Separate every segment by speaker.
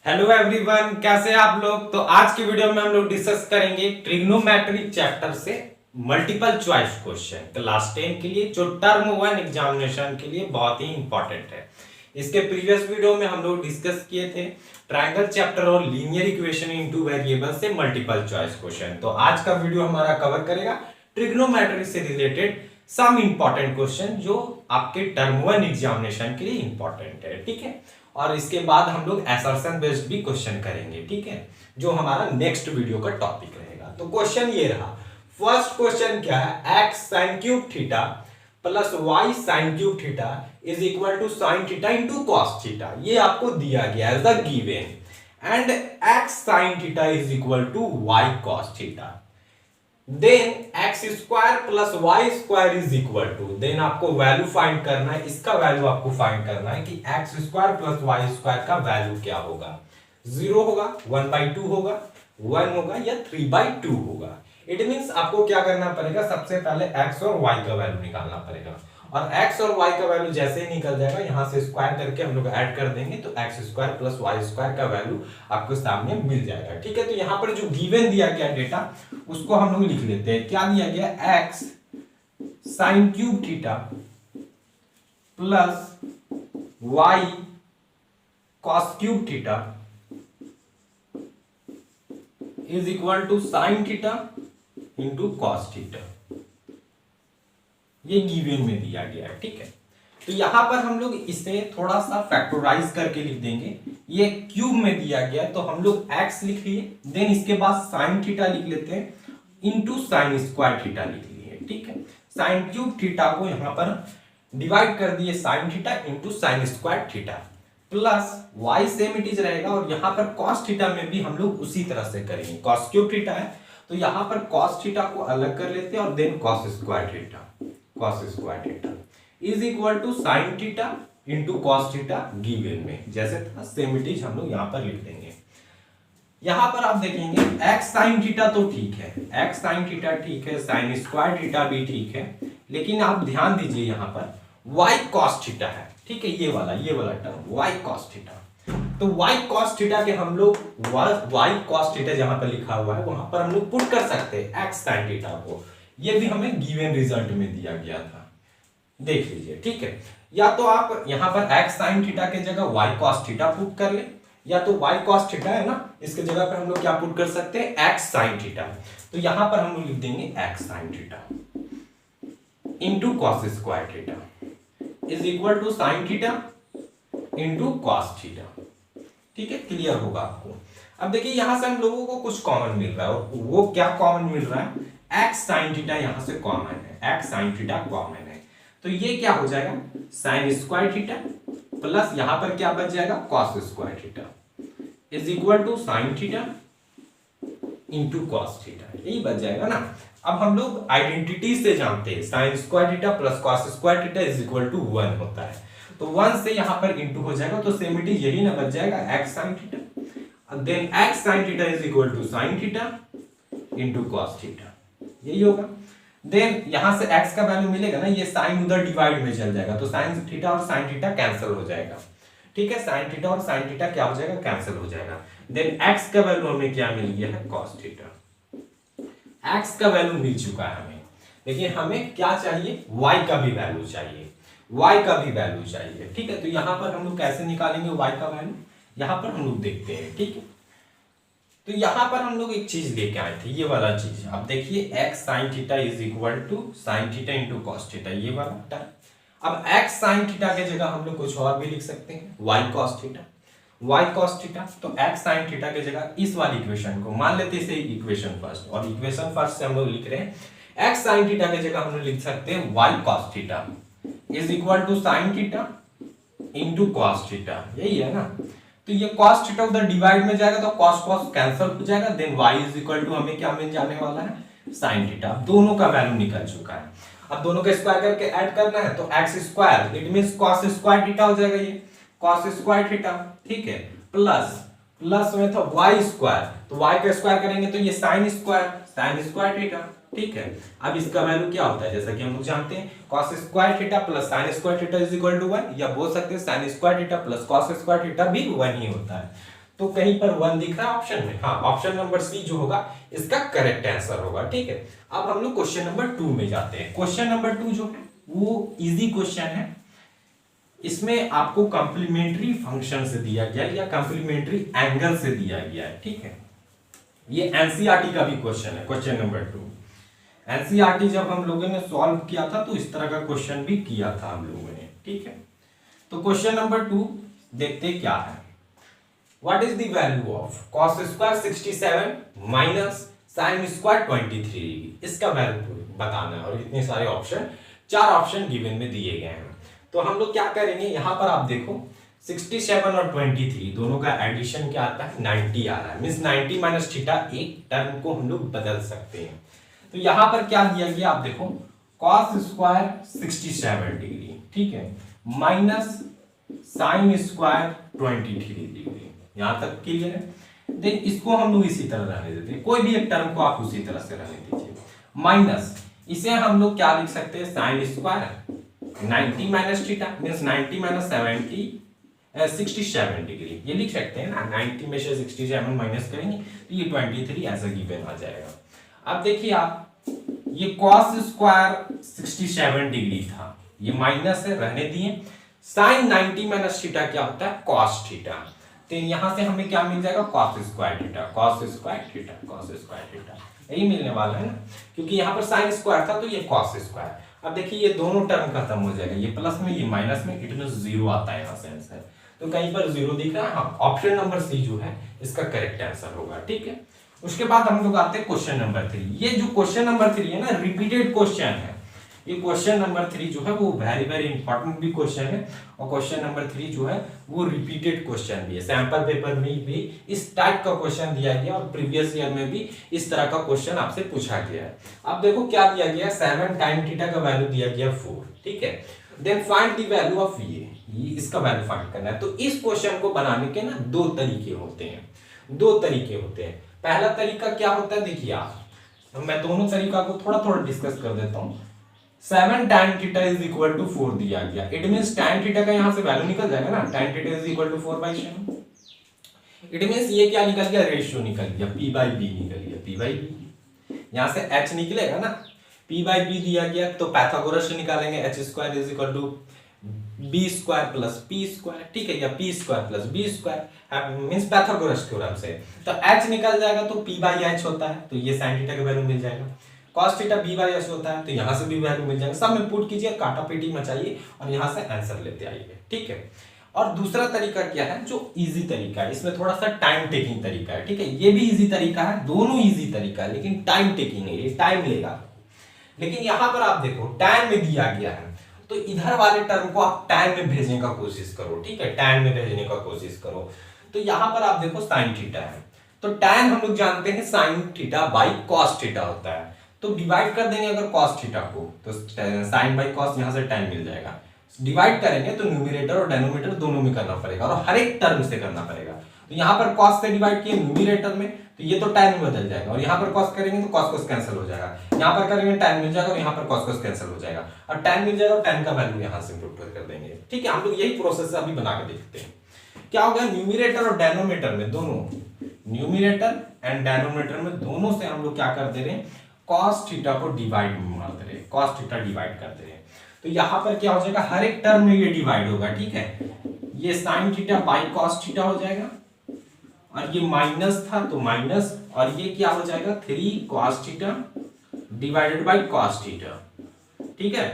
Speaker 1: Hello everyone, कैसे हैं आप लोग। तो आज की वीडियो में हम लोग डिस्कस करेंगे ट्रिग्नोमेट्री चैप्टर से मल्टीपल चॉइस क्वेश्चन क्लास 10 के लिए, जो टर्म 1 एग्जामिनेशन के लिए बहुत ही इंपॉर्टेंट है। इसके प्रीवियस वीडियो में हम लोग डिस्कस किए थे ट्रायंगल चैप्टर और लीनियर इक्वेशन इनटू वेरिएबल से मल्टीपल चॉइस क्वेश्चन। तो आज का वीडियो हमारा कवर करेगा ट्रिग्नोमेट्री से रिलेटेड सम इंपॉर्टेंट क्वेश्चन जो आपके टर्म 1 एग्जामिनेशन के लिए इंपॉर्टेंट है, ठीक है। और इसके बाद हम लोग असर्शन बेस्ड भी क्वेश्चन करेंगे, ठीक है, जो हमारा नेक्स्ट वीडियो का टॉपिक रहेगा। तो क्वेश्चन ये रहा, फर्स्ट क्वेश्चन क्या है, x sine cube theta plus y sine cube theta is equal to sine theta into cos theta. ये आपको दिया गया as the given and x sine theta is equal to y cos theta. Then x square plus y square is equal to, then आपको value find करना है, इसका value आपको find करना है कि x square plus y square का value क्या होगा। 0 होगा, 1/2 होगा, 1 होगा या 3/2 होगा। इट मींस आपको क्या करना पड़ेगा, सबसे पहले एक्स और वाई का वैल्यू निकालना पड़ेगा। और एक्स और वाई का वैल्यू जैसे ही निकल जाएगा, यहां से स्क्वायर करके हम लोग ऐड कर देंगे तो x square plus y square का वैल्यू आपको सामने मिल जाएगा, ठीक है। तो यहाँ पर जो गिवन दिया गया डेटा उसको हम लोग लिख लेते हैं। क्या दिया गया, x sine cube theta plus y cos cube theta is equal to sine theta into cos theta. ये गिवन में दिया गया है, ठीक है। तो यहां पर हम लोग इसे थोड़ा सा फैक्टराइज करके लिख देंगे। ये क्यूब में दिया गया है तो हम लोग x लिख लिए, देन इसके बाद साइन थीटा लिख लेते हैं इंटू साइन स्क्वायर थीटा लिख लिए, ठीक है। साइन क्यूब थीटा को यहां पर डिवाइड कर दिए sign theta into sine square theta plus y same it is रहेगा। और यहां पर cos थीटा में भी हम लोग उसी तरह से करेंगे, cos क्यूब थीटा है तो यहां पर cos थीटा को अलग कर लेते हैं और then cos square theta is equal to sine theta into cos theta given में जैसे था सेम इट इज हम लोग यहां पर लिख देंगे। यहां पर आप देखेंगे एक्स साइन थीटा तो ठीक है, एक्स साइन थीटा ठीक है, साइन स्क्वायर थीटा भी ठीक है, लेकिन आप ध्यान दीजिए यहां पर वाई कॉस थीटा है, ठीक है। ये वाला टर्म वाई कॉस थीटा, तो वाई कॉस थीटा के हम लोग वाई कॉस थीटा जहां पर लिखा हुआ है वहां पर हम लोग पुट कर सकते हैं एक्स साइन थीटा को। ये भी हमें गिवन रिजल्ट में दिया गया था, देख लीजिए, ठीक है। या तो आप यहां पर x sin थीटा के जगह y cos थीटा पुट कर ले, या तो y cos थीटा है ना, इसके जगह पर हम लोग क्या पुट कर सकते हैं, x sin थीटा। तो यहां पर हम लोग लिख देंगे x sin theta into cos square theta is equal to sin theta into cos theta, ठीक है। क्लियर होगा आपको। अब देखिए यहां से हम लोगों को कुछ कॉमन मिल रहा है, और वो क्या कॉमन मिल रहा है, x sin थीटा यहां से कॉमन है, x sin थीटा कॉमन है। तो ये क्या हो जाएगा, साइन स्क्वायर थीटा प्लस यहां पर क्या बच जाएगा, cos square theta is equal to sine theta into cos theta, यही बच जाएगा ना। अब हम लोग आइडेंटिटी से जानते हैं sine square theta plus cos square theta is equal to 1 होता है, तो 1 से यहां पर इंटू हो जाएगा तो सेम इट इज यही ना बच जाएगा x sin theta, then x sin theta is equal to sine theta into cos theta, यही होगा। देन यहां से x का वैल्यू मिलेगा ना, ये साइन उधर डिवाइड में चल जाएगा तो साइन थीटा और साइन थीटा कैंसिल हो जाएगा, ठीक है। साइन थीटा और साइन थीटा क्या हो जाएगा, कैंसिल हो जाएगा। देन x का वैल्यू हमें क्या मिल गया है, cos थीटा। x का वैल्यू मिल चुका है हमें, लेकिन हमें क्या चाहिए, y का भी वैल्यू चाहिए, y का भी वैल्यू चाहिए, ठीक है। तो यहां पर हम लोग कैसे निकालेंगे y का वैल्यू, यहां पर हम लोग देखते हैं, ठीक है। तो यहां पर हम लोग एक चीज लेके आए थे, ये वाला चीज। अब देखिए x sin theta is equal to sine theta into cos theta, ये वाला टर्म। अब x sin थीटा के जगह हम लोग कुछ और भी लिख सकते हैं, y cos theta, y cos theta. तो x sin थीटा के जगह इस वाली इक्वेशन को मान लेते इसे इक्वेशन फर्स्ट, और इक्वेशन फर्स्ट से हम लोग लिख रहे हैं x sin थीटा के जगह हम लोग लिख सकते हैं y cos theta is equal to sine theta into cos theta, यही है ना। तो ये cos थीटा उधर डिवाइड में जाएगा तो cos cos कैंसिल हो जाएगा, then y is equal to हमें क्या मिल जाने वाला है, sin थीटा। दोनों का वैल्यू निकल चुका है, अब दोनों का स्क्वायर करके ऐड करना है तो x square it means cos square theta हो जाएगा, ये cos स्क्वायर थीटा, ठीक है, प्लस में था y स्क्वायर, तो y का स्क्वायर करेंगे तो ये sin स्क्वायर थीटा, ठीक है। अब इसका वैल्यू क्या होता है, जैसा कि हम लोग जानते हैं cos square theta plus sin square theta is equal to 1, या बोल सकते हैं sin square theta plus cos square theta भी 1 ही होता है। तो कहीं पर 1 दिख रहा है ऑप्शन में, हाँ ऑप्शन नंबर सी जो होगा इसका करेक्ट आंसर होगा। ठीक है, अब हम लोग क्वेश्चन नंबर 2 में जाते हैं। क्वेश्चन नंबर 2 जो है वो इजी क्वेश्चन है। इसमें आपको कंप्लीमेंट्री फंक्शन से दिया गया है या कंप्लीमेंट्री एंगल से दिया गया है। ठीक है, ये एनसीईआरटी का भी क्वेश्चन है, क्वेश्चन नंबर 2। एनसीईआरटी जब हम लोगों ने सॉल्व किया था तो इस तरह का क्वेश्चन भी किया था हम लोगों ने। ठीक है, तो क्वेश्चन नंबर 2 देखते क्या है। What is the value of cos square 67 minus sin square 23? इसका वैल्यू बताना है और इतने सारे ऑप्शन, 4 ऑप्शन गिवन में दिए गए हैं। तो हम लोग क्या करेंगे, यहां पर आप देखो 67 और 23 दोनों का एडिशन क्या आता है, 90 आ रहा है। मींस 90 माइनस थीटा, एक टर्म को हम लोग बदल सकते हैं। तो यहां पर क्या दिया गया आप देखो, cos स्क्वायर 67 डिग्री, ठीक है, माइनस sin स्क्वायर 23 डिग्री। यहां तक क्लियर है। देन इसको हम लोग इसी तरह रहने देते हैं, कोई भी एक टर्म को आप उसी तरह से रहने दीजिए। माइनस इसे हम लोग क्या लिख सकते हैं, sin square 90 minus theta means 90 minus 67 degree, ये लिख सकते हैं ना। 90 में से 67 माइनस करेंगे तो ये 23 एज अ गिवन आ जाएगा। अब देखिए आप, ये cos स्क्वायर 67 डिग्री था, ये माइनस है, रहने दिए। sin 90 माइनस थीटा क्या होता है, cos थीटा। तो यहां से हमें क्या मिल जाएगा, cos square theta, cos square theta, cos square theta, यही मिलने वाला है ना, क्योंकि यहाँ पर sin स्क्वायर था तो ये cos स्क्वायर। अब देखिए ये दोनों टर्म खत्म हो जाएगा, ये प्लस में ये माइनस में, इट मींस 0 आता है यहाँ से आंसर। तो कहीं पर 0 दिख रहा है, हाँ ऑप्शन नंबर सी जो है इसका करेक्ट आंसर होगा। ठीक है, उसके बाद हम लोग आते हैं क्वेश्चन नंबर 3। ये जो क्वेश्चन नंबर 3 है ना, रिपीटेड क्वेश्चन है। ये क्वेश्चन नंबर 3 जो है वो वेरी वेरी इंपॉर्टेंट भी क्वेश्चन है, और क्वेश्चन नंबर 3 जो है वो रिपीटेड क्वेश्चन भी है। सैंपल पेपर में भी इस टाइप का क्वेश्चन दिया गया और प्रीवियस ईयर में भी इस तरह का क्वेश्चन आपसे पूछा गया है। अब देखो क्या दिया गया, 7 tan थीटा का वैल्यू दिया गया 4। ठीक है, then find the value of ये इसका वैल्यू फाइंड करना है। तो इस क्वेश्चन को बनाने के ना 2 तरीके होते हैं, 2 तरीके होते हैं। पहला तरीका क्या होता है, देखिए आप, मैं दोनों तरीका को थोड़ा थोड़ा डिस्कस कर देता हूं। 7 tan theta is equal to 4 दिया गया, इट मींस tan थीटा का यहां से वैल्यू निकल जाएगा ना, tan theta is equal to 4/7। It means ये क्या निकल गया, रेशियो निकल गया, p/b निकल गया, p/b। यहां से h निकलेगा ना, p/b दिया गया तो पाइथागोरस से निकालेंगे, h² is equal to b² plus p²। ठीक है, या p² plus b² means Pythagoras theorem से। तो h निकल जाएगा तो p/h होता है, तो ये sin थीटा का वैल्यू मिल जाएगा। cos थीटा b/s होता है, तो यहां से भी वैल्यू मिल जाएगा। सब में पुट कीजिए, काटा पेटी मचाइए और यहां से आंसर लेते आइए। ठीक है, और दूसरा तरीका क्या है, जो इजी तरीका है, इसमें थोड़ा सा टाइम टेकिंग तरीका है। ठीक है, ये भी इजी तरीका है, दोनों इजी तरीका है, लेकिन टाइम टेकिंग है, ये टाइम लेगा। लेकिन यहां पर आप देखो टाइम में दिया गया है, तो इधर वाले टर्म को आप टाइम में भेजने का कोशिश करो। ठीक है, टाइम में भेजने का कोशिश करो। तो यहां पर आप देखो sin थीटा है, तो tan हम लोग जानते हैं sin theta by cos theta होता है, तो डिवाइड कर देंगे अगर cos थीटा को, तो sin बाई cos यहां से tan मिल जाएगा। डिवाइड करेंगे तो न्यूमरेटर और डिनोमिनेटर दोनों में करना पड़ेगा और हर एक टर्म से करना पड़ेगा। तो यहां पर cos से डिवाइड किए न्यूमरेटर में, तो ये तो tan में बदल जाएगा, और यहां पर cos करेंगे तो cos कैंसिल हो जाएगा, यहां पर करेंगे tan मिल जाएगा और यहां पर cos कैंसिल हो जाएगा, और tan मिल जाएगा और tan का वैल्यू यहां से पुट कर देंगे। ठीक है, हम लोग यही प्रोसेस अभी बना के देखते हैं। क्या होगा, न्यूमरेटर और डिनोमिनेटर में दोनों, न्यूमरेटर एंड डिनोमिनेटर में दोनों से हम लोग क्या कर दे रहे हैं, cos थीटा को डिवाइड मार दे रहे हैं, cos थीटा डिवाइड कर दे रहे हैं। तो यहां पर क्या हो जाएगा, हर एक टर्म में ये डिवाइड होगा। ठीक है, ये sin theta by cos theta हो जाएगा, और ये माइनस था तो माइनस, और ये क्या हो जाएगा 3 cos theta divided by cos theta. ठीक है,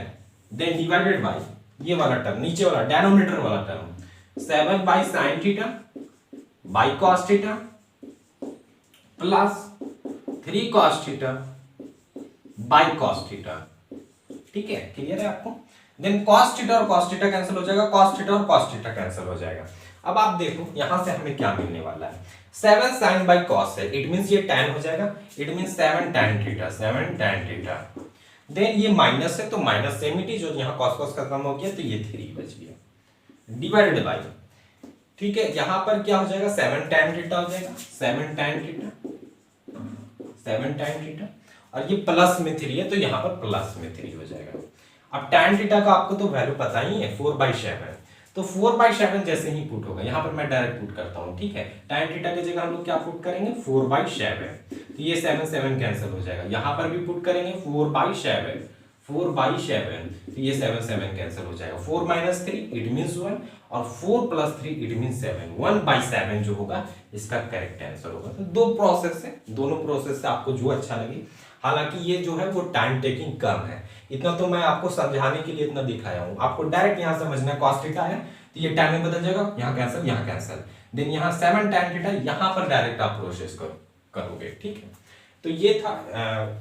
Speaker 1: देन डिवाइडेड बाई ये वाला टर्म, नीचे वाला डिनोमिनेटर वाला term 7 by sin theta by cos theta plus 3 cos theta by cos theta. ठीक है, क्लियर है आपको। देन cos थीटा और cos थीटा कैंसिल हो जाएगा, cos थीटा और cos थीटा कैंसिल हो जाएगा। अब आप देखो यहां से हमें क्या मिलने वाला है, 7 sin बाई cos है, इट मींस ये tan हो जाएगा, it means 7 tan theta, 7 tan theta. Then ये माइनस है तो माइनस सेमिटी, जो यहां cos खत्म हो गया तो ये 3 बच गया, डिवाइडेड बाई। ठीक है, यहां पर क्या हो जाएगा, 7 tan थीटा हो जाएगा, 7 tan थीटा, 7 tan थीटा, और ये प्लस में 3 है तो यहां पर प्लस में 3 हो जाएगा। अब tan थीटा का आपको तो वैल्यू पता ही है 4/7, तो 4/7 जैसे ही पुट होगा, यहाँ पर मैं डायरेक्ट पुट करता हूँ, ठीक है। tan थीटा की जगह हम लोग क्या पुट करेंगे 4/7, तो ये 7 कैंसिल हो जाएगा। यहाँ पर भी पुट करेंगे 4/7, तो ये 7 कैंसिल हो जाएगा। 4 - 3 इट मीन्स 1 और 4 + 3 इट मीन्स 7। 1/7 जो होगा इसका करेक्ट आंसर होगा। तो दो प्रोसेस है, दोनों प्रोसेस से आपको जो अच्छा लगे। हालांकि ये जो है वो टाइम टेकिंग कम है, इतना तो मैं आपको समझाने के लिए इतना दिखाया हूँ। आपको डायरेक्ट यहाँ समझना है cos थीटा है तो ये tan में बदल जाएगा, यहाँ कैंसिल, यहाँ कैंसिल, देन यहाँ 7 tan थीटा, यहाँ पर डायरेक्ट आप प्रोसेस करोगे, ठीक है। तो ये था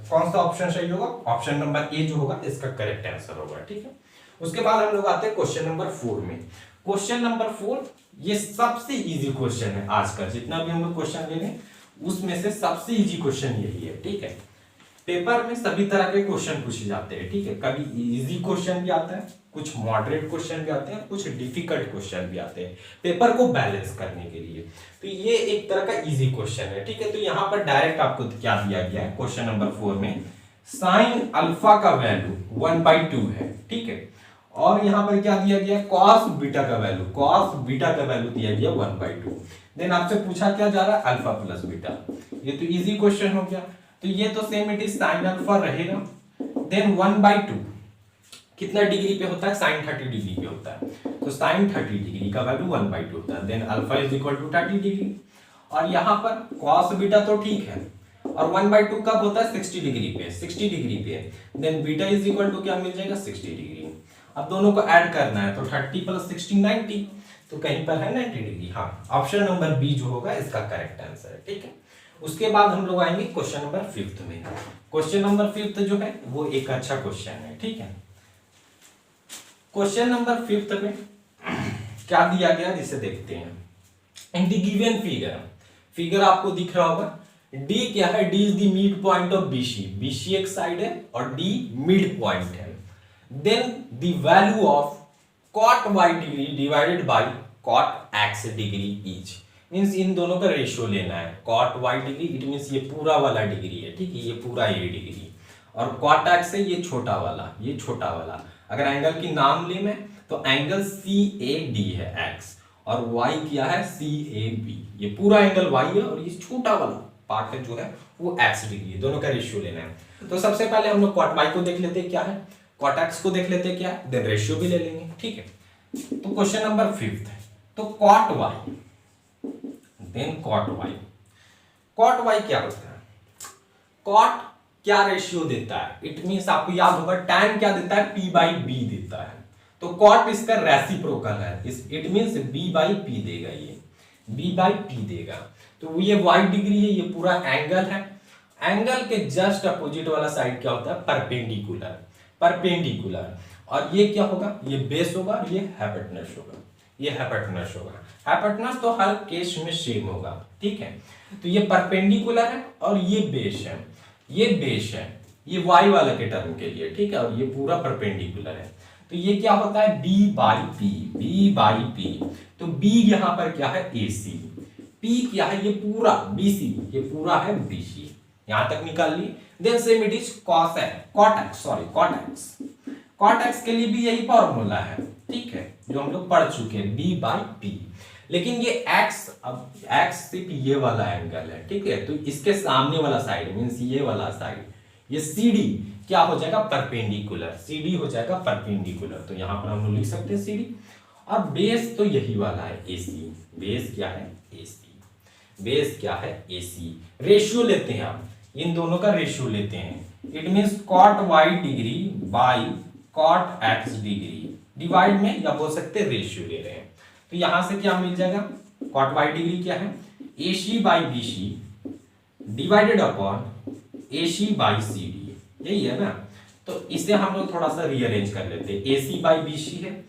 Speaker 1: कौन सा ऑप्शन सही होगा, ऑप्शन नंबर ए जो होगा इसका करेक्ट आंसर होगा, ठीक है। उसके बाद हम लोग आते हैं क्वेश्चन नंबर 4 में। क्वेश्चन नंबर 4 ये सबसे इजी क्वेश्चन है आज का, जितना भी हम लोग क्वेश्चन ले लें उसमें से सबसे इजी क्वेश्चन यही है, ठीक है। पेपर में सभी तरह के क्वेश्चन पूछे जाते हैं, ठीक है। कभी इजी क्वेश्चन भी आता है, कुछ मॉडरेट क्वेश्चन भी आते हैं, कुछ डिफिकल्ट क्वेश्चन भी आते हैं पेपर को बैलेंस करने के लिए। तो ये एक तरह का इजी क्वेश्चन है, ठीक है। तो यहाँ पर डायरेक्ट आपको क्या दिया गया है क्वेश्चन नंबर 4 में, साइन अल्फा का वैल्यू 1/2 है, ठीक है। और यहाँ पर क्या दिया गया, कॉस बीटा का वैल्यू दिया गया 1/2। देन आपसे पूछा क्या जा रहा है, अल्फा प्लस बीटा। ये तो इजी क्वेश्चन हो गया। तो ये तो same it is sine alpha रहेगा। देन 1/2 कितना डिग्री पे होता है, साइन 30 डिग्री पे होता है, तो साइन 30 डिग्री का वैल्यू 1/2 होता है। Then alpha is equal to 30 degree. और यहाँ पर कॉस बीटा तो ठीक है, और 1/2 कब होता है 60 डिग्री पे, then beta is equal to क्या मिल जाएगा 60 डिग्री। अब दोनों को ऐड करना है तो 30 + 60 90, तो कहीं पर है 90 डिग्री। हाँ, ऑप्शन नंबर बी जो होगा इसका करेक्ट आंसर है, ठीक है। उसके बाद हम लोग आएंगे क्वेश्चन नंबर 5 में। क्वेश्चन नंबर 5 जो है वो एक अच्छा क्वेश्चन है, ठीक है। क्वेश्चन नंबर 5 में क्या दिया गया जिसे देखते हैं। इन द गिवन फिगर आपको दिख रहा होगा, डी क्या है, D is the mid point of BC एक साइड है और डी मिड पॉइंट है। Then the value of cot y degree divided by cot x degree is, means इन दोनों का रेशियो लेना है। cot y degree it means ये पूरा वाला डिग्री है, ठीक है, ये पूरा ये डिग्री, और cot x है ये छोटा वाला। अगर एंगल की नाम ले मैं तो एंगल CAD है x, और y क्या है CAB, ये पूरा एंगल y है और ये छोटा वाला पार्ट है जो है वो x डिग्री है। दोनों का रेशियो लेना है। तो सबसे पहले हम लोग cot y को देख लेते हैं क्या है, cot x को देख लेते हैं क्या है, देन रेशियो भी ले लेंगे, ठीक है। तो क्वेश्चन नंबर 5 है, तो cot y, then cot y क्या होता है, cot क्या रेशियो देता है, इट मींस आपको याद होगा tan क्या देता है, p/b देता है, तो cot इसका रेसिप्रोकल है, इट मींस b/p देगा, ये b/p देगा। तो ये y डिग्री है, ये पूरा एंगल है, एंगल के जस्ट अपोजिट वाला साइड क्या होता है, परपेंडिकुलर, और ये क्या होगा, ये बेस होगा और ये हाइपोटेनस होगा, हाइपोटेनस तो हर केस में सेम होगा, ठीक है। तो ये परपेंडिकुलर है और ये बेस है, ये y वाला के टर्म के लिए, ठीक है, और ये पूरा परपेंडिकुलर है। तो ये क्या होता है b/p, तो b यहां पर क्या है AC, p क्या है, ये पूरा BC, ये पूरा है BC, यहां तक निकाल ली। Then same it is cot x के लिए भी यही फॉर्मूला है, ठीक है, जो हम लोग पढ़ चुके हैं b/p। लेकिन ये x, अब x सिर्फ ये वाला एंगल है, ठीक है, तो इसके सामने वाला साइड मींस ये वाला साइड, ये CD क्या हो जाएगा, परपेंडिकुलर, CD हो जाएगा परपेंडिकुलर, तो यहां पर हम लोग लिख सकते हैं CD। और बेस तो यही वाला है AC, बेस क्या है AC। रेशियो लेते हैं हम, इन दोनों का रेशियो लेते हैं, it means cot y degree by cot x degree divide में, या बोल सकते हैं रेशियो ले रहे हैं। तो यहां से क्या मिल जाएगा, cot y डिग्री क्या है, AC/BC डिवाइडेड अपॉन AC/CD, यही है ना। तो इसे हम लोग थोड़ा सा रीअरेंज कर लेते हैं, AC/BC है,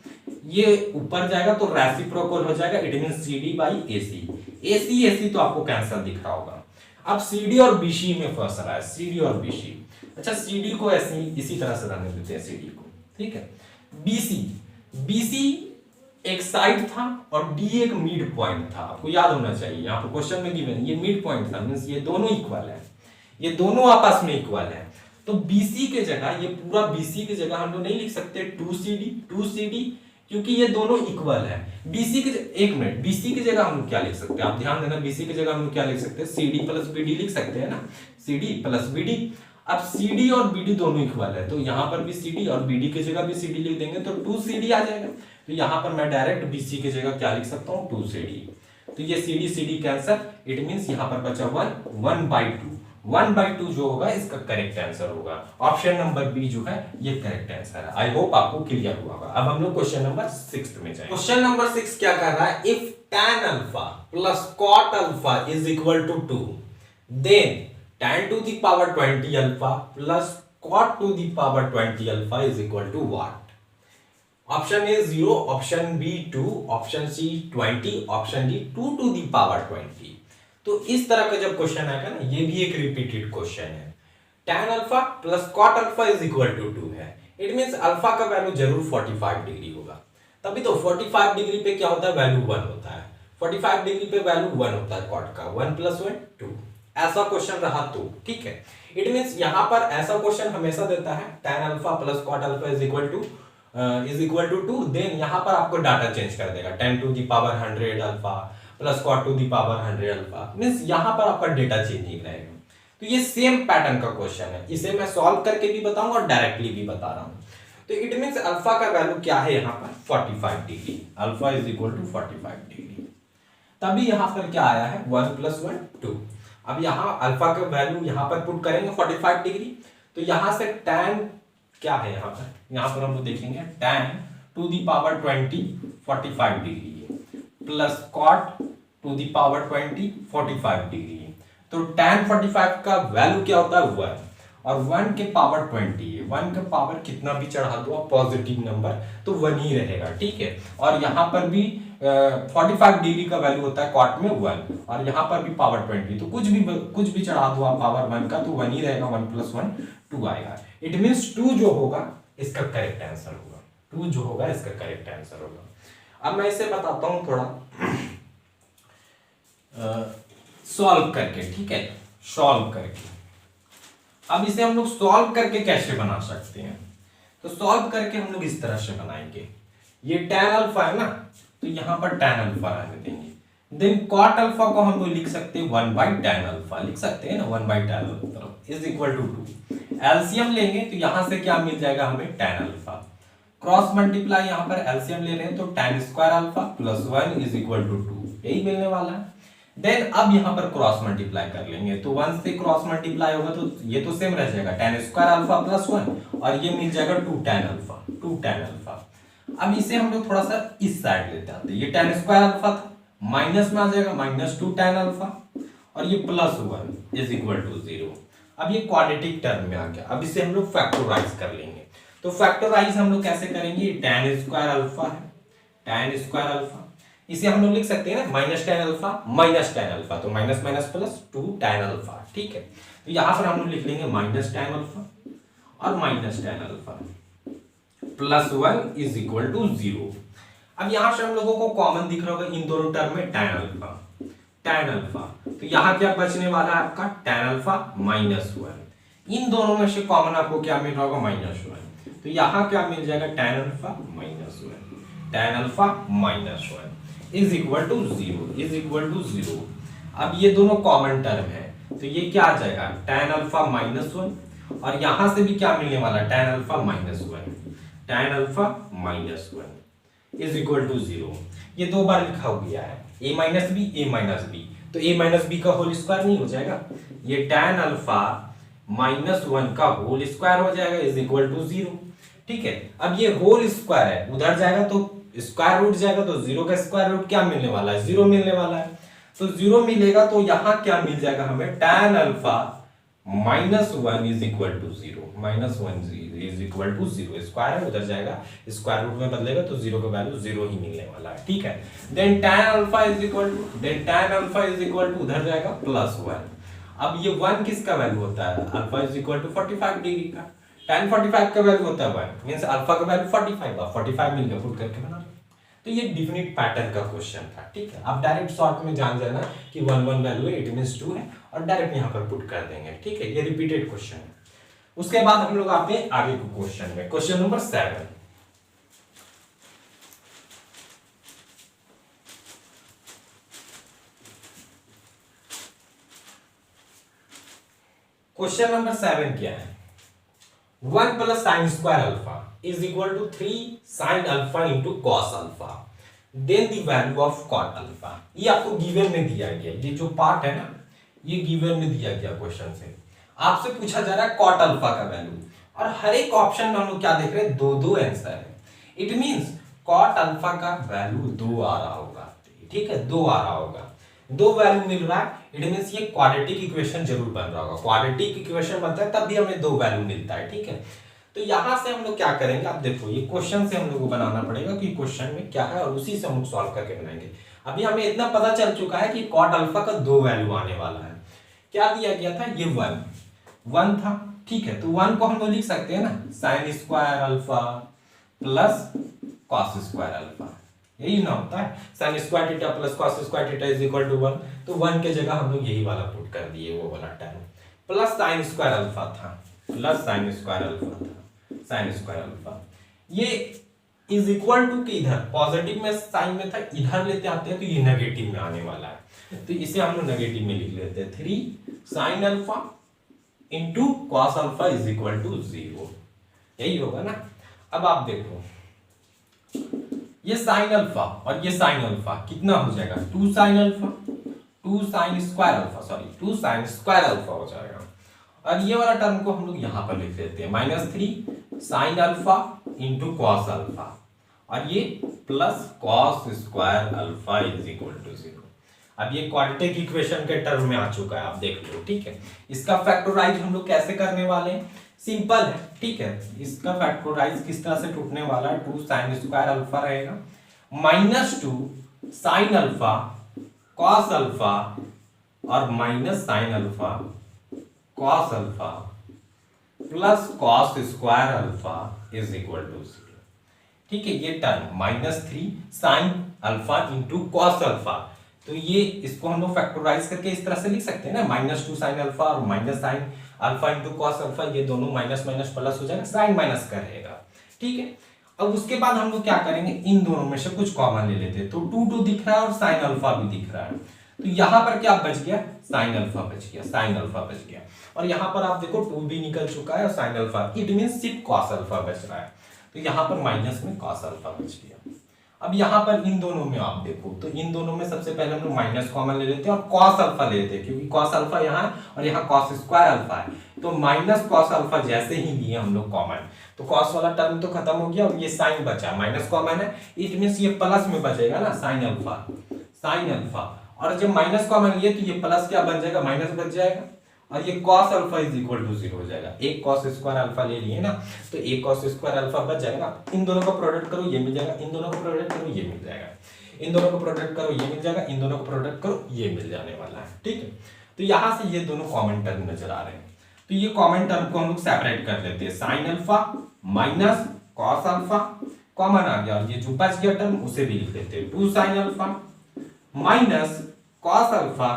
Speaker 1: ये ऊपर जाएगा तो रेसिप्रोकल हो जाएगा, इट मींस CD/AC। AC तो आपको कैंसल दिख रहा होगा। अब CD और BC में फंस रहा है, CD और BC। अच्छा, CD को ऐसे इसी तरह से रहने देते हैं CD को, ठीक है। BC एक साइड था और D एक मिड पॉइंट था, आपको याद होना चाहिए, यहाँ पर क्वेश्चन में गिवन ये मिड पॉइंट था, मींस ये दोनों इक्वल है, ये दोनों आपस में इक्वल है। तो BC के जगह, ये पूरा BC की जगह हम लोग नहीं लिख सकते 2CD क्योंकि ये दोनों इक्वल है। BC की एक मिनट, BC की जगह हम क्या लिख सकते हैं, आप ध्यान देना, BC की जगह हम क्या लिख सकते हैं, CD प्लस BD लिख सकते हैं ना, CD प्लस BD। अब CD और BD दोनों इक्वल है, तो यहाँ पर भी CD और BD की जगह भी CD लिख देंगे तो 2CD आ जाएगा। तो यहाँ पर मैं डायरेक्ट BC की जगह क्या लिख सकता हूँ, 2CD। तो ये CD कैंसर, इट मींस यहाँ पर बचा 1/2। 1/2 जो होगा इसका करेक्ट आंसर होगा। ऑप्शन नंबर बी जो है ये करेक्ट आंसर है। आई होप आपको क्लियर हुआ होगा। अब हम लोग क्वेश्चन नंबर 6 में जाएंगे। क्वेश्चन नंबर 6 क्या कर रहा है, if tan alpha plus cot alpha is equal to 2, then tan to the power 20 alpha plus cot to the power 20 alpha is equal to what? Option A 0, option B 2, option C 20, option D 2 to the power 20। तो इस तरह का जब question आएगा ना, ये भी एक रिपीटेड क्वेश्चन है। tan alpha plus cot alpha is equal to 2 है, इट मींस अल्फा का वैल्यू जरूर 45 डिग्री होगा। तभी तो 45 डिग्री पे क्या होता है, वैल्यू 1 होता है। 45 डिग्री पे वैल्यू 1 होता है cot का, 1 + 1 2। ऐसा क्वेश्चन रहा तो ठीक है, इट मींस यहां पर ऐसा क्वेश्चन हमेशा देता है tan alpha plus cot alpha is equal to 2, then यहां पर आपको डाटा चेंज कर देगा, 10 to the power 100 alpha plus cot to the power 100 alpha, means यहां पर आपका डेटा चेंज ही रहेगा। तो ये सेम पैटर्न का क्वेश्चन है, इसे मैं सॉल्व करके भी बताऊंगा और डायरेक्टली भी बता रहा हूं। तो इट मींस अल्फा का वैल्यू क्या है यहाँ पर 45 degree, alpha is equal to 45 degree. तभी यहाँ पर क्या आया है 1 + 1 2। अब यहाँ अल्फा का वैल्यू यहाँ पर पुट करेंगे 45 डिग्री, तो यहाँ से tan क्या है, यहाँ पर हम लोग देखेंगे tan to the power 20 45 degree plus cot to the power 20 45 degree. तो tan 45 का वैल्यू क्या होता है 1, और 1 के पावर 20 है, 1 का पावर कितना भी चढ़ा दो आप पॉजिटिव नंबर तो 1 ही रहेगा, ठीक है। और यहाँ पर भी 45 डिग्री का वैल्यू होता है cot में 1, और यहाँ पर भी पावर 20, तो कुछ भी चढ़ा दो आप पावर 1 का तो 1 ही रहेगा, 1 + 1 2 आएगा। इट मींस 2 जो होगा इसका करेक्ट आंसर होगा, 2 जो होगा इसका करेक्ट आंसर होगा। अब मैं इसे बताता हूं थोड़ा सॉल्व करके, ठीक है, सॉल्व करके। अब इसे हम लोग सॉल्व करके कैसे बना सकते हैं, तो सॉल्व करके हम लोग इस तरह से बनाएंगे, ये tan अल्फा है ना, तो यहां पर tan अल्फा रहने देंगे, देन cot अल्फा को हम लोग लिख सकते हैं 1/tan अल्फा, लिख सकते हैं ना 1/tan alpha is equal to 2। LCM लेंगे तो यहां से क्या मिल जाएगा हमें tan अल्फा, क्रॉस मल्टीप्लाई यहां पर एलसीएम ले रहे हैं तो tan square alpha plus 1 is equal to 2, यही मिलने वाला है। देन अब यहां पर क्रॉस मल्टीप्लाई कर लेंगे, तो 1 से क्रॉस मल्टीप्लाई होगा तो ये तो सेम रह जाएगा tan स्क्वायर अल्फा प्लस 1, और ये मिल जाएगा 2 tan अल्फा। अब इसे हम लोग थोड़ा सा इस साइड लेते आते हैं, ये tan स्क्वायर अल्फा था, माइनस में आ जाएगा -2 tan अल्फा, और ये प्लस 1 इज इक्वल टू 0। अब ये क्वाड्रेटिक टर्म में आ गया, अब इसे हम लोग फैक्टराइज कर लेंगे। तो फैक्टराइज हम लोग कैसे करेंगे, tan स्क्वायर अल्फा है, tan स्क्वायर अल्फा, इसे हम लोग लिख सकते हैं ना -tan अल्फा, तो minus minus plus 2 tan alpha, ठीक है। तो यहां पर हम लोग लिख लेंगे -tan अल्फा और -tan alpha plus 1 is equal to 0। अब यहां से हम लोगों को कॉमन दिख रहा होगा इन दोनों टर्म में tan अल्फा, तो यहां क्या बचने वाला है आपका tan अल्फा -1, इन दोनों में से कॉमन आपको क्या मिल रहा होगा -1, तो यहां क्या मिल जाएगा tan alpha -1 is equal to 0। अब ये दोनों कॉमन टर्म है, तो ये क्या आ जाएगा tan अल्फा -1, और यहां से भी क्या मिलने वाला है tan alpha -1 is equal to 0। ये 2 बार लिखा हो गया है a माइनस बी, तो a माइनस बी का होल स्क्वायर नहीं हो जाएगा, ये tan अल्फा -1 का होल स्क्वायर हो जाएगा इज इक्वल टू 0, ठीक है। अब ये होल स्क्वायर है, उधर जाएगा तो स्क्वायर रूट जाएगा, तो 0 का स्क्वायर रूट क्या मिलने वाला है 0 मिलने वाला है, तो 0 मिलेगा, तो यहां क्या मिल जाएगा हमें tan alpha -1 is equal to 0, square है उधर जाएगा स्क्वायर रूट में बदलेगा तो 0 का वैल्यू 0 ही मिलने वाला है, ठीक है। Then tan alpha is equal to उधर जाएगा +1। अब ये 1 किसका वैल्यू होता है, alpha is equal to 45 degree का, tan 45 का वैल्यू होता है 1, मींस अल्फा का वैल्यू 45 मिल गया, पुट करके बना। तो ये डिफिनिट पैटर्न का क्वेश्चन था, ठीक है। आप डायरेक्ट शॉर्ट में जान जाना कि 1 वैल्यू है, इट मींस 2 है, और डायरेक्ट यहां पर पुट कर देंगे, ठीक है। ये रिपीटेड क्वेश्चन है। उसके बाद हम लोग आते हैं आगे के क्वेश्चन में, क्वेश्चन नंबर 7। क्वेश्चन नंबर 7 क्या है, 1 plus sine square alpha is equal to 3 sine alpha into cos alpha, then the value of cot alpha. ये आपको गिवन में दिया गया, ये जो पार्ट है ना ये गिवन में दिया गया क्वेश्चन से। आपसे पूछा जा रहा है कॉट अल्फा का वैल्यू, और हर एक ऑप्शन में हम लोग क्या देख रहे हैं, दो दो आंसर है। इट मींस कॉट अल्फा का वैल्यू 2 आ रहा होगा, ठीक है, 2 आ रहा होगा, 2 वैल्यू मिल रहा है। इट मींस ये क्वाड्रेटिक इक्वेशन जरूर बन रहा होगा, क्वाड्रेटिक इक्वेशन बनता है तब भी हमें 2 वैल्यू मिलता है, ठीक है। तो यहां से हम लोग क्या करेंगे, आप देखो ये क्वेश्चन से हम लोग को बनाना पड़ेगा कि क्वेश्चन में क्या है, और उसी से हम लोग सॉल्व करके बनाएंगे। अभी हमें इतना पता चल चुका है कि कॉट अल्फा का 2 वैल्यू आने वाला है। क्या दिया गया था, ये 1 था, ठीक है। तो 1 को हम लोग लिख सकते हैं ना, sine square alpha plus cos square alpha, यही ना होता है, sine square theta plus cos square theta is equal to 1। तो 1 के जगह हम लोग यही वाला पुट कर दिए, वो वाला term, plus sine square alpha था, प्लस साइन स्क्वायर अल्फा था, साइन स्क्वायर अल्फा। ये इज इक्वल टू कि इधर पॉजिटिव में साइन में था, इधर लेते आते हैं तो ये नेगेटिव में आने वाला है, तो इसे हम लोग नेगेटिव में लिख लेते हैं, 3 sine alpha into cos alpha is equal to 0, यही होगा ना। अब आप देखो ये साइन अल्फा और ये साइन अल्फा कितना हो जाएगा, 2 sine alpha, 2 sign square alpha, sorry 2 sign square alpha हो जाएगा। और ये वाला टर्म को हम लोग यहां पर लिख लेते हैं, -3 sine alpha into cos alpha, और ये plus cos square alpha is equal to 0। अब ये क्वाड्रेटिक इक्वेशन के टर्म में आ चुका है, आप देख लो, ठीक है। इसका फैक्टराइज हम लोग कैसे करने वाले हैं, सिंपल है, ठीक है। इसका फैक्टराइज किस तरह से टूटने वाला है, 2 साइन स्क्वायर अल्फा रहेगा, -2 साइन अल्फा कॉस अल्फा और minus sine alpha cos alpha plus cos square alpha is equal to 0, ठीक है। ये term -3 sine alpha into cos alpha, तो ये इसको हम लोग फैक्टराइज करके इस तरह से लिख सकते हैं ना, -2 साइन अल्फा और minus sine alpha into cos alpha, ये दोनों माइनस माइनस प्लस हो जाएगा, साइन माइनस का रहेगा, ठीक है। अब उसके बाद हम लोग क्या करेंगे, इन दोनों में से कुछ कॉमन ले लेते हैं, तो 2 दिख रहा है और साइन अल्फा भी दिख रहा है, तो यहां पर क्या बच गया, साइन अल्फा बच गया, साइन अल्फा बच गया। और यहां पर आप देखो 2 भी निकल चुका है और साइन अल्फा, इट मींस सिर्फ कॉस अल्फा बच रहा है, तो यहां पर माइनस में कॉस अल्फा बच गया। अब यहां पर इन दोनों में आप देखो, तो इन दोनों में सबसे पहले हम लोग माइनस कॉमन ले लेते हैं और कॉस अल्फा ले लेते हैं, क्योंकि कॉस अल्फा यहाँ है और यहाँ कॉस स्क्वायर अल्फा है, तो माइनस कॉस अल्फा जैसे ही लिए हम लोग कॉमन, तो कॉस वाला टर्म तो खत्म हो गया और ये साइन बचा, माइनस कॉमन है, इट मींस ये प्लस में बचेगा ना, साइन अल्फा, साइन अल्फा। और जब माइनस कॉमन लिए तो ये प्लस क्या बन जाएगा, माइनस बच जाएगा, और ये cos alpha is equal to 0 हो जाएगा। एक cos स्क्वायर अल्फा ले लिए ना, तो एक cos स्क्वायर अल्फा बच जाएगा ना, इन दोनों का प्रोडक्ट करो ये मिल जाएगा, इन दोनों का प्रोडक्ट करो ये मिल जाएगा, इन दोनों का प्रोडक्ट करो ये मिल जाएगा, इन दोनों का प्रोडक्ट करो ये मिल जाने वाला है, ठीक है। तो यहां से ये दोनों कॉमन टर्म नजर आ रहे हैं, तो ये कॉमन टर्म को हम लोग सेपरेट कर लेते हैं, sine alpha minus cos alpha common आ गया, और ये जो बच गया टर्म उसे भी लिख लेते हैं, 2 sine alpha minus cos alpha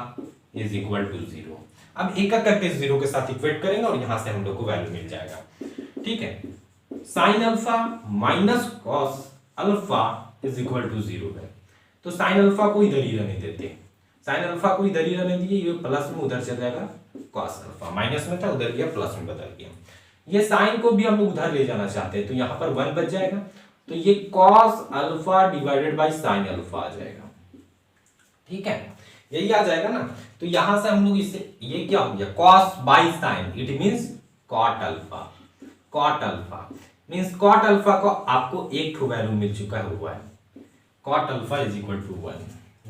Speaker 1: is equal to 0। अब एक एक करके 0 के साथ इक्वेट करेंगे और यहां से हम लोग को वैल्यू मिल जाएगा, ठीक है। Sine alpha minus cos alpha is equal to 0 है, तो साइन अल्फा को इधर ही रहने देते हैं, साइन अल्फा को इधर ही रहने दिए, ये प्लस में उधर चल जाएगा, कॉस अल्फा माइनस में था उधर गया प्लस में बदल गया, ये साइन को भी हम लोग उधर ले जाना चाहते हैं, तो यहां पर 1 बच जाएगा, तो ये cos alpha divided by sine alpha आ जाएगा, ठीक है, यही आ जाएगा ना। तो यहां से हम लोग इसे, ये क्या हो गया, cos by sine, it means cot alpha, cot alpha means cot alpha को आपको एक वैल्यू मिल चुका हुआ है, cot alpha is equal to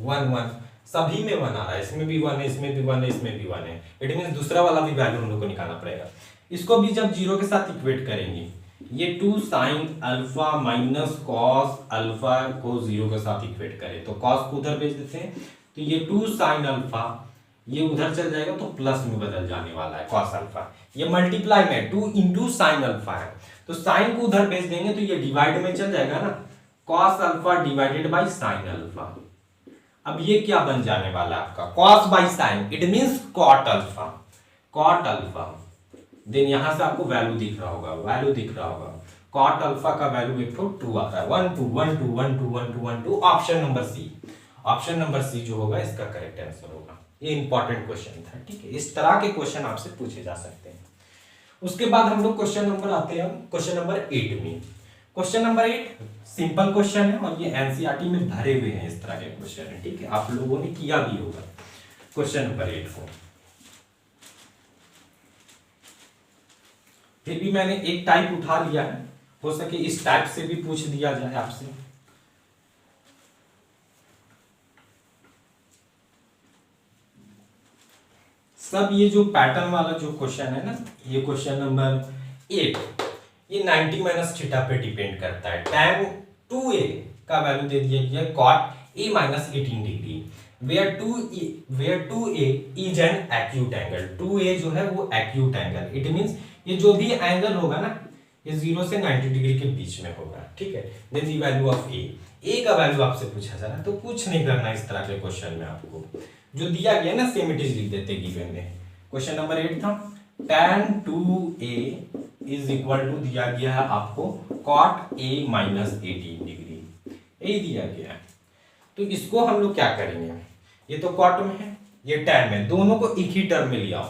Speaker 1: 1 1 सभी में 1 आ रहा है, इसमें भी 1 है, इसमें भी 1 है, इसमें भी 1 है, इट मींस दूसरा वाला भी वैल्यू हम लोग को निकालना पड़ेगा। इसको भी जब 0 के साथ इक्वेट करेंगे, ये 2 sine alpha minus cos alpha को 0 के साथ इक्वेट करें, तो कॉस को उधर भेज देते हैं, तो ये 2 साइन अल्फा ये उधर चल जाएगा तो प्लस में बदल जाने वाला है कॉस अल्फा, ये मल्टीप्लाई में 2 इंटू साइन अल्फा है, तो साइन को उधर भेज देंगे तो ये डिवाइड में चल जाएगा ना, cos alpha divided by sine alpha. अब ये क्या बन जाने वाला है आपका, cos by sine, it means cot alpha, cot alpha. Then यहां से आपको वैल्यू दिख रहा होगा, वैल्यू दिख रहा होगा, कॉट अल्फा का वैल्यू एक तो 2 आता है, 1 2 1 2 1 2 1 2 1 2, option number C. Option number C जो होगा इसका करेक्ट आंसर होगा। ये इंपॉर्टेंट क्वेश्चन था, ठीक है। इस तरह के क्वेश्चन आपसे पूछे जा सकते हैं। उसके बाद हम लोग क्वेश्चन नंबर आते हैं क्वेश्चन नंबर 8 में। क्वेश्चन नंबर 8 सिंपल क्वेश्चन है और ये एनसीईआरटी में भरे हुए हैं, इस तरह के क्वेश्चन है, ठीक है। आप लोगों ने किया भी होगा क्वेश्चन नंबर 8 को। फिर भी मैंने एक टाइप उठा लिया है, हो सके इस टाइप से भी पूछ दिया जाए आपसे। सब ये जो पैटर्न वाला जो क्वेश्चन है ना, ये क्वेश्चन नंबर 8 ये 90 माइनस थीटा पे डिपेंड करता है। tan 2a का वैल्यू दे दिया गया cot a minus 18 degree, where 2a is an acute angle। 2a जो है वो एक्यूट एंगल, इट मींस ये जो भी एंगल होगा ना ये 0 से 90 डिग्री के बीच में होगा, ठीक है। Then the value of a का वैल्यू आपसे पूछा जा रहा है, तो कुछ नहीं करना इस तरह के क्वेश्चन में। आपको जो दिया गया ना सेम इट इज लिख देते गिवन में। क्वेश्चन नंबर 8 था tan 2a is equal to दिया गया है आपको cot a माइनस 18 डिग्री, यही दिया गया है। तो इसको हम लोग क्या करेंगे, ये तो cot में है, ये tan में, दोनों को एक ही टर्म में लिया,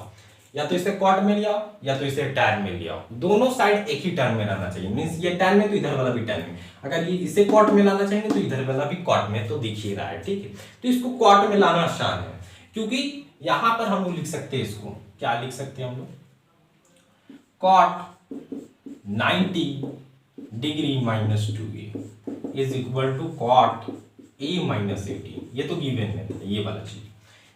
Speaker 1: या तो इसे cot में लिया या तो इसे tan में लिया, दोनों साइड एक ही टर्म में लाना चाहिए। मींस ये tan में तो इधर वाला भी tan में, अगर ये इसे cot में लाना चाहेंगे तो इधर वाला भी cot में, तो दिख ही रहा है, ठीक है। तो इसको cot में लाना आसान है, क्योंकि यहां पर हम लोग लिख सकते हैं, इसको क्या लिख सकते हैं हम लोग, cot 90 degree minus 2a is equal to cot a minus 18, ये तो गिवन में था ये वाला चीज।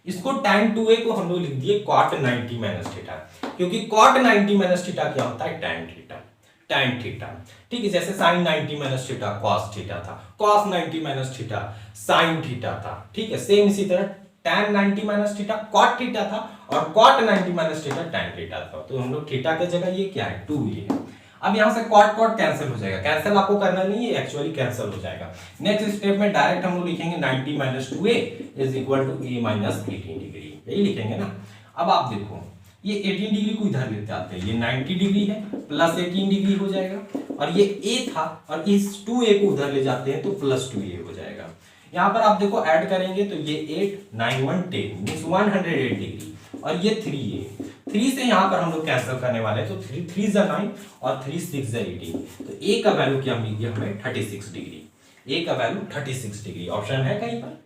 Speaker 1: इसको tan 2a को हम लोग लिख दिए cot 90 माइनस थीटा, क्योंकि cot 90 माइनस थीटा क्या होता है, tan थीटा, ठीक है। जैसे sin 90 minus theta cos theta था, cos 90 minus theta sin theta था, ठीक है। सेम इसी तरह tan 90 minus theta cot theta था और cot 90 minus theta tan theta था। तो हम लोग थीटा की जगह ये क्या है, 2a है। अब यहां से cot कैंसिल हो जाएगा, कैंसिल आपको करना नहीं है, एक्चुअली कैंसिल हो जाएगा। नेक्स्ट स्टेप में डायरेक्ट हम लोग लिखेंगे 90 minus 2a is equal to a minus 18 degree, यही लिखेंगे ना। अब आप देखो ये 18 डिग्री को इधर लेते आते हैं, ये 90 डिग्री है प्लस 18 डिग्री हो जाएगा, और ये a था और इस 2a को उधर ले जाते हैं तो प्लस 2a हो जाएगा। यहाँ पर आप देखो ऐड करेंगे तो ये 8 9 1 10 मींस 108 डिग्री, और ये 3a, 3 से यहाँ पर हम लोग कैंसिल करने वाले हैं, तो 3 3 9 और 3 6 18, तो a का वैल्यू क्या मिल गया हमें, 36 डिग्री। a का वैल्यू 36 डिग्री, ऑप्शन है कहीं पर,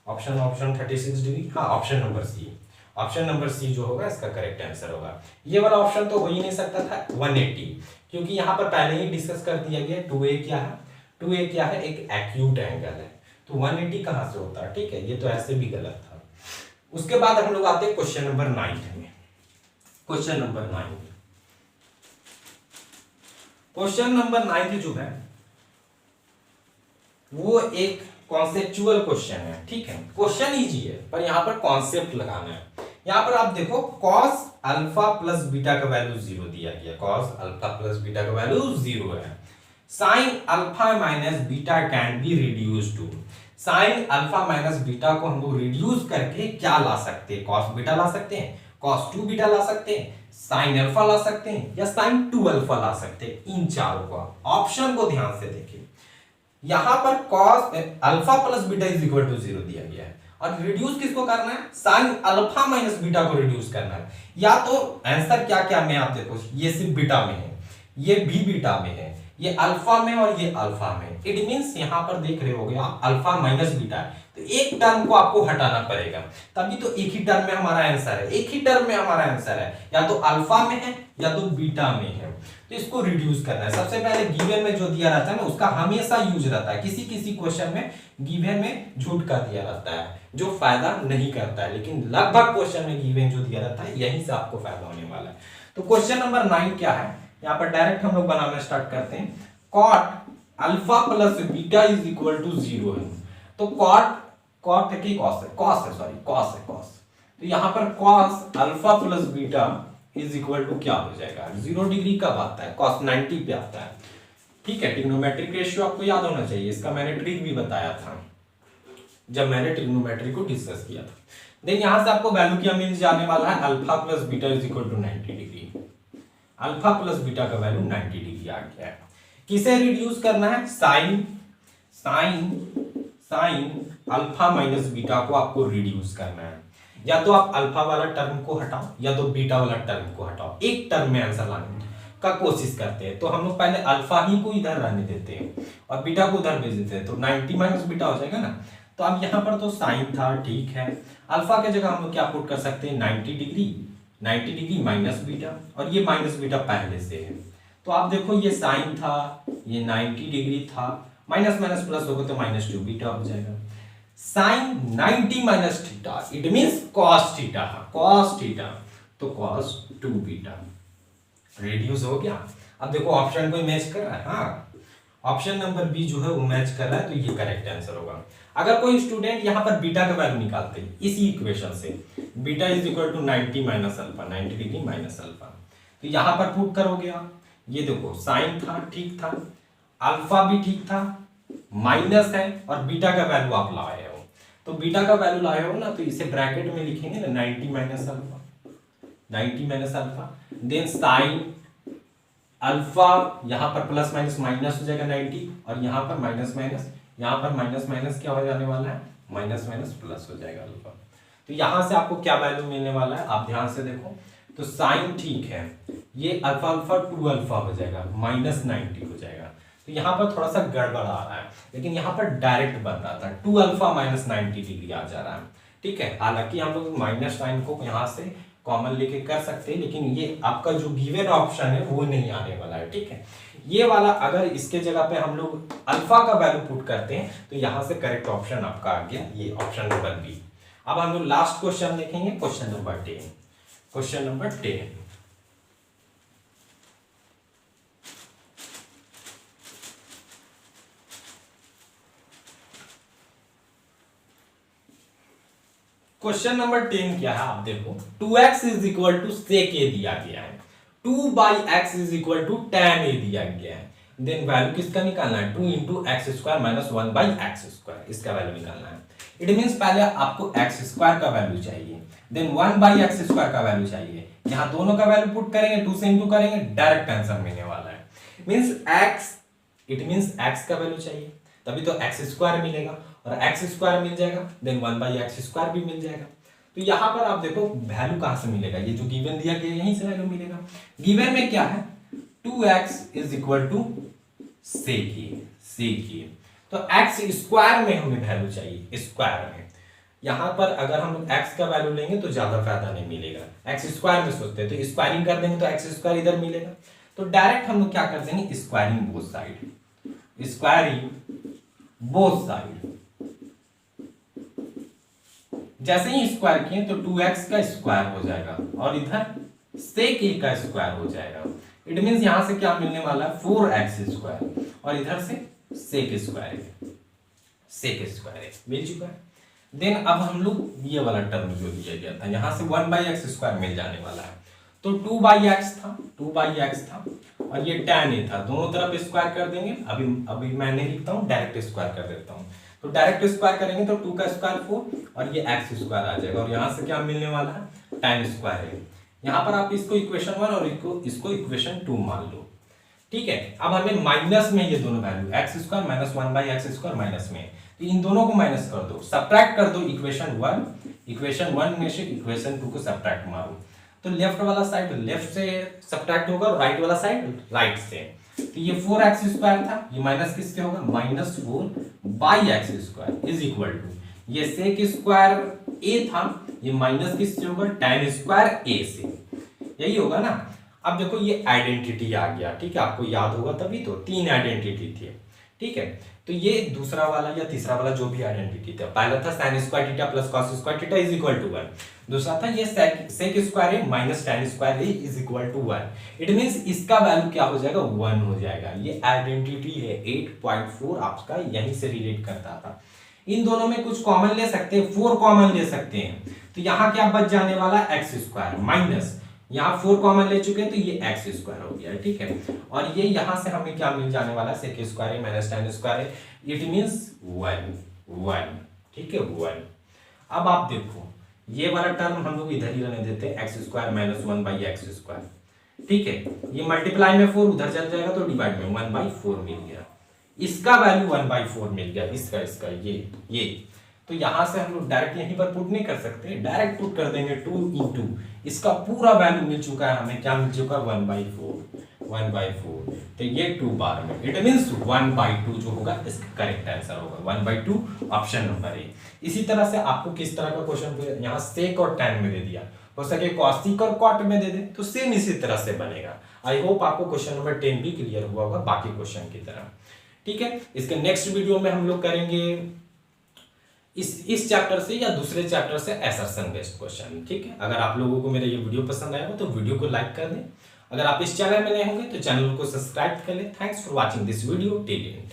Speaker 1: ऑप्शन 36 डिग्री, हाँ option number C, option number C जो होगा इसका करेक्ट आंसर होगा। ये वाला ऑप्शन तो हो ही नहीं सकता था 180, क्योंकि यहाँ पर पहले ही डिस्कस कर दिया गया 2a क्या है, 2a क्या है, एक एक्यूट एंगल है, तो 180 कहां से होता है, ठीक है। ये तो ऐसे भी गलत था। उसके बाद हम लोग आते हैं क्वेश्चन नंबर 9 में। क्वेश्चन नंबर 9 जो है वो एक कॉन्सेप्चुअल क्वेश्चन है, ठीक है। क्वेश्चन इजी है पर यहाँ पर कॉन्सेप्ट लगाना है। यहाँ पर आप देखो cos अल्फा प्लस बीटा का वैल्यू 0 दिया गया, cos अल्फा प्लस बीटा का वैल्यू 0 है। sin alpha minus beta can be reduce to, sin alpha minus beta को हम लोग रिड्यूस करके क्या ला सकते हैं, cos बीटा ला सकते हैं, cos 2 बीटा ला सकते हैं, sin अल्फा ला सकते हैं, या sin 2 अल्फा ला सकते हैं। इन चारों का ऑप्शन को ध्यान से देखिए, यहां पर cos alpha plus beta is equal to 0 दिया गया है, और रिड्यूस किसको करना है, sin अल्फा माइनस बीटा को रिड्यूस करना है। या तो आंसर क्या क्या में आप देखो, ये सिर्फ बीटा में है, ये भी बीटा में है, ये अल्फा में और ये अल्फा में, इट मींस यहां पर देख रहे होगे आप अल्फा माइनस बीटा है, तो एक टर्म को आपको हटाना पड़ेगा, तभी तो एक ही टर्म में हमारा आंसर है, एक ही टर्म में हमारा आंसर है, या तो अल्फा में है या तो बीटा में है। तो इसको रिड्यूस करना है। सबसे पहले गिवन में जो दिया रहता है ना उसका हमेशा यूज रहता है, किसी किसी क्वेश्चन में गिवन में झूठ का दिया रहता है जो फायदा नहीं करता है, लेकिन लगभग क्वेश्चन में गिवन जो दिया रहता है यहीं से आपको फायदा होने वाला है। तो क्वेश्चन नंबर 9 क्या है, यहाँ पर डायरेक्ट हम लोग बनाना स्टार्ट करते हैं। cot alpha plus beta is equal to 0 है, तो cot है कि cos है, cos। तो यहाँ पर cos alpha plus beta is equal to क्या हो जाएगा, 0 डिग्री कब आता है, cos 90 पे आता है, ठीक है। ट्रिग्नोमेट्रिक रेशियो आपको याद होना चाहिए, इसका मैंने ट्रिक भी बताया था जब मैंने ट्रिग्नोमेट्री को डिस्कस किया था। देन यहां से आपको वैल्यू क्या मिल जाने वाला है, alpha plus beta is equal to 90 degree, alpha plus beta का वैल्यू 90 डिग्री आ गया है। किसे रिड्यूस करना है, sine sine alpha minus beta को आपको रिड्यूस करना है। या तो आप अल्फा वाला टर्म को हटाओ या तो बीटा वाला टर्म को हटाओ, एक टर्म में आंसर लाने का कोशिश करते हैं। तो हम लोग पहले अल्फा ही को इधर रहने देते हैं और बीटा को उधर भेज देते हैं, तो 90 माइनस बीटा हो जाएगा ना। तो अब यहाँ पर तो साइन था, ठीक है, अल्फा के जगह हम लोग क्या पुट कर सकते हैं, 90 डिग्री माइनस बीटा, और ये माइनस बीटा पहले से है। तो आप देखो ये साइन था, ये 90 डिग्री था, माइनस माइनस प्लस होगा तो -2 बीटा हो जाएगा। Sine 90 minus theta it means cos theta, तो कॉस 2 बीटा रेड्यूस हो गया। अब देखो ऑप्शन को मैच कर रहा है, हाँ ऑप्शन नंबर बी जो है वो मैच कर रहा है, तो ये करेक्ट आंसर होगा। अगर कोई स्टूडेंट यहाँ पर बीटा का वैल्यू निकालते हैं इसी इक्वेशन से, beta is equal to 90 minus alpha, 90 degree minus alpha, तो यहाँ पर पुट करोगे आप, ये देखो साइन था, ठीक था, अल्फा भी ठीक था, माइनस है और बीटा का वैल्यू आप लाए हो, तो बीटा का वैल्यू लाए हो ना, तो इसे ब्रैकेट में लिखेंगे ना 90 minus alpha, 90 minus alpha, then sine alpha, यहाँ पर प्लस माइनस माइनस हो जाएगा 90, और यहाँ पर माइनस माइनस, यहाँ पर माइनस माइनस क्या हो जाने वाला है, माइनस माइनस प्लस हो जाएगा अल्फा। तो यहाँ से आपको क्या वैल्यू मिलने वाला है, आप ध्यान से देखो, तो साइन ठीक है, ये अल्फा अल्फा 2 अल्फा हो जाएगा, -90 हो जाएगा। तो यहाँ पर थोड़ा सा गड़बड़ आ रहा है, लेकिन यहाँ पर डायरेक्ट बन रहा था, 2 अल्फा -90 डिग्री आ जा रहा है, ठीक है। हालांकि हम लोग माइनस साइन को यहाँ से कॉमन लेके कर सकते हैं, लेकिन ये आपका जो गिवन ऑप्शन है वो नहीं आने वाला है, ठीक है। ये वाला अगर इसके जगह पे हम लोग अल्फा का वैल्यू पुट करते हैं तो यहाँ से करेक्ट ऑप्शन आपका आ गया, ये ऑप्शन नंबर बी। अब हम लोग लास्ट क्वेश्चन देखेंगे, question number 10। Question number 10, question number 10 क्या है, आप देखो 2x is equal to sec a दिया गया है, 2/x is equal to tan a दिया गया है, देन वैल्यू किसका निकालना है, 2 into x square minus 1/x², इसका वैल्यू निकालना है। इट मींस पहले आपको x² का वैल्यू चाहिए, देन 1/x² का वैल्यू चाहिए, यहाँ दोनों का वैल्यू पुट करेंगे, 2 से इंटू करेंगे, डायरेक्ट आंसर मिलने वाला है। Means x, it means x का वैल्यू चाहिए, तभी तो x² मिलेगा, और x² मिल जाएगा, देन 1/x² भी मिल जाएगा। तो यहाँ पर आप देखो वैल्यू कहां से मिलेगा, ये जो गिवन दिया गया यहीं से वैल्यू मिलेगा। गिवन में क्या है, 2x is equal to sec a, तो x² में हमें वैल्यू चाहिए, स्क्वायर में। यहाँ पर अगर हम लोग x का वैल्यू लेंगे तो ज्यादा फायदा नहीं मिलेगा, x² में सोचते हैं, तो स्क्वायरिंग कर देंगे तो x² इधर मिलेगा, तो डायरेक्ट हम लोग क्या कर देंगे, squaring both side, squaring both side. जैसे ही स्क्वायर किए तो 2x का स्क्वायर हो जाएगा और इधर sec a का स्क्वायर हो जाएगा। इट मींस यहां से क्या मिलने वाला है, 4x² और इधर से sec स्क्वायर मिल चुका है। देन अब हम लोग ये वाला टर्म जो दिया गया था, यहां से 1/x² मिल जाने वाला है, तो 2/x था और ये tan a था, दोनों तरफ स्क्वायर कर देंगे। अभी मैं नहीं लिखता हूँ, डायरेक्ट स्क्वायर कर देता हूँ, तो डायरेक्ट स्क्वायर करेंगे तो 2 का स्क्वायर 4 और ये x² आ जाएगा, और यहाँ से क्या मिलने वाला है, tan² है। यहाँ पर आप इसको इक्वेशन 1 और इसको इक्वेशन 2 मान लो, ठीक है। अब हमें माइनस में ये दोनों value x² minus 1/x² minus में, तो इन दोनों को माइनस कर दो, सब्ट्रैक्ट कर दो इक्वेशन 1 में से इक्वेशन 2 को सब्ट्रैक्ट मारो, तो लेफ्ट वाला साइड लेफ्ट से सब्ट्रैक्ट होगा और राइट वाला साइड राइट से। तो ये 4x² था, ये माइनस किससे होगा, -4/x² इज इक्वल टू, ये sec² a था, ये माइनस किससे होगा, tan² a से, यही होगा ना। अब देखो ये आइडेंटिटी आ गया, ठीक है, आपको याद होगा तभी तो 3 आइडेंटिटी थी, ठीक है। तो ये दूसरा वाला या तीसरा वाला जो भी आइडेंटिटी था, पहला था sin² theta plus cos² theta is equal to 1, दूसरा था ये sec² a minus tan² a is equal to 1। It means इसका वैल्यू क्या हो जाएगा, 1 हो जाएगा। ये आइडेंटिटी है 8.4, आपका यहीं से रिलेट करता था। इन दोनों में कुछ कॉमन ले सकते हैं, 4 कॉमन ले सकते हैं, तो यहाँ क्या बच जाने वाला, x² माइनस, यहाँ 4 कॉमन ले चुके हैं तो ये x² हो गया, ठीक है। और ये यहाँ से हमें क्या मिल जाने वाला, sec² a minus tan² a, it means 1, ठीक है, 1। अब आप देखो ये वाला टर्म हम लोग इधर ही रहने देते हैं, x² माइनस 1/x², ठीक है। ये मल्टीप्लाई में 4 उधर चल जाएगा तो डिवाइड में 1/4 मिल गया, इसका वैल्यू 1/4 मिल गया, इसका ये तो यहां से हम लोग डायरेक्ट यहीं पर पुट नहीं कर सकते, डायरेक्ट पुट कर देंगे 2 इंटू इसका पूरा वैल्यू मिल चुका है हमें, क्या मिल चुका 1/4 तो ये 2 बार में, इट मींस 1/2 जो होगा इसका करेक्ट आंसर होगा 1/2 ऑप्शन नंबर ए। इसी तरह से आपको किस तरह का क्वेश्चन यहाँ सेक और tan में दे दिया, हो सके कॉसिक और कॉट में दे दे तो सेम इसी तरह से बनेगा। आई होप आपको क्वेश्चन नंबर 10 भी क्लियर हुआ होगा बाकी क्वेश्चन की तरह। ठीक है, इसके नेक्स्ट वीडियो में हम लोग करेंगे इस चैप्टर से या दूसरे चैप्टर से असर्शन बेस्ड क्वेश्चन। ठीक है, अगर आप लोगों को मेरा ये वीडियो पसंद आया हो तो वीडियो को लाइक कर दें, अगर आप इस चैनल में नए होंगे तो चैनल को सब्सक्राइब कर लें। Thanks for watching this video till and.